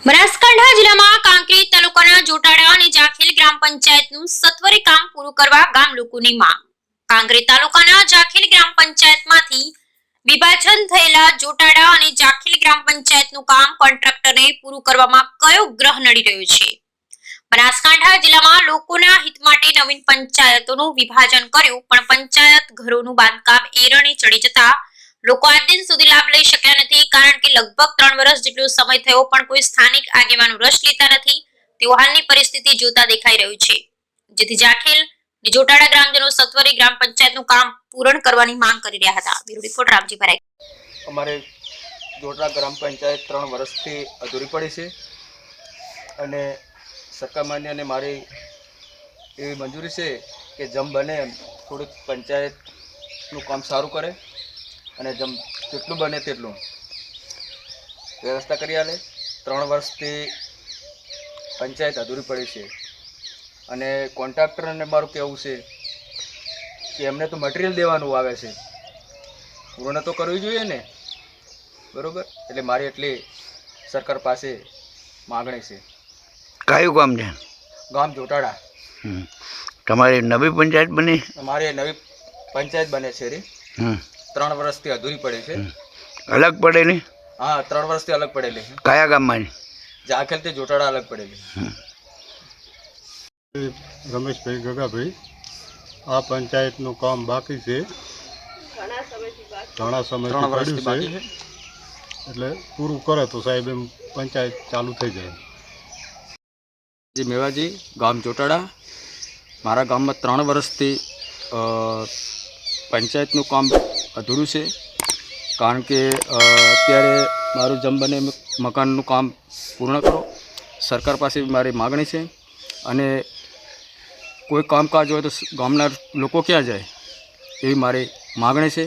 બનાસકાંઠા જિલ્લામાં કાંકરેજ તાલુકાના જોટાડા અને જાખેલ ગ્રામ પંચાયતનું સત્વરે કામ પૂરું કરવા ગામ લોકોની માંગ। કાંકરેજ તાલુકાના જાખેલ ગ્રામ પંચાયતમાંથી વિભાજન થયેલા જોટાડા અને જાખેલ ગ્રામ પંચાયતનું કામ કોન્ટ્રાક્ટરને પૂરું કરવામાં કયો ગ્રહ નડી રહ્યો છે? બનાસકાંઠા જિલ્લામાં લોકોના હિત માટે નવીન પંચાયતોનું વિભાજન કર્યું, પણ પંચાયત ઘરોનું બાંધકામ એરણે ચડી જતા લોકો આજ દિન સુધી લાભ લઈ શક્યા નથી, કારણ કે લગભગ 3 વર્ષ જેટલો સમય થયો પણ કોઈ સ્થાનિક આગેવાનો રસ લેતા નથી તેવું હાલની પરિસ્થિતિ જોતા દેખાઈ રહ્યું છે, જેથી જાખેલ અને જોટાડા ગ્રામજનો સત્વરે ગ્રામ પંચાયતનું કામ પૂર્ણ કરવાની માંગ કરી રહ્યા હતા। બ્યુરો રિપોર્ટ રામજી ભરાઈ। અમારે જોટાડા ગ્રામ પંચાયત 3 વર્ષથી અધૂરી પડી છે અને સરકાર માન્ય અને મારી એવી મંજૂરી છે કે જેમ બને એમ થોડુંક પંચાયતનું કામ સારું કરે અને જેટલું બને તેટલું વ્યવસ્થા કરી આલે। 3 વર્ષથી પંચાયત અધૂરી પડી છે અને કોન્ટ્રાક્ટરને મારું કહેવું છે કે એમને તો મટીરિયલ દેવાનું આવે છે, પૂર્ણ તો કરવી જોઈએ ને, બરોબર? એટલે મારી એટલી સરકાર પાસે માગણી છે। કયું ગામ છે? ગામ જોટાડા। તમારી નવી પંચાયત બની? અમારી નવી પંચાયત બને છે રી 3 વર્ષથી અધૂરી પડી છે। અલગ પડેલી? હા, 3 વર્ષથી અલગ પડેલી છે। કયા ગામમાં? જાખેલથી જોટાડા અલગ પડેલી। રમેશભાઈ ગગાભાઈ, આ પંચાયતનું કામ બાકી છે, ઘણા સમયથી 3 વર્ષથી પડ્યું બાકી છે, છે। એટલે પૂરું કરે તો સાહેબ એમ પંચાયત ચાલુ થઈ જાય। જી મેવાજી, ગામ જોટાડા। મારા ગામમાં 3 વર્ષથી પંચાયતનું કામ અધૂરું છે, કારણ કે અત્યારે મારું જેમ બને મકાનનું કામ પૂર્ણ કરો, સરકાર પાસે મારી માગણી છે। અને કોઈ કામકાજ હોય તો ગામના લોકો ક્યાં જાય એવી મારી માગણી છે।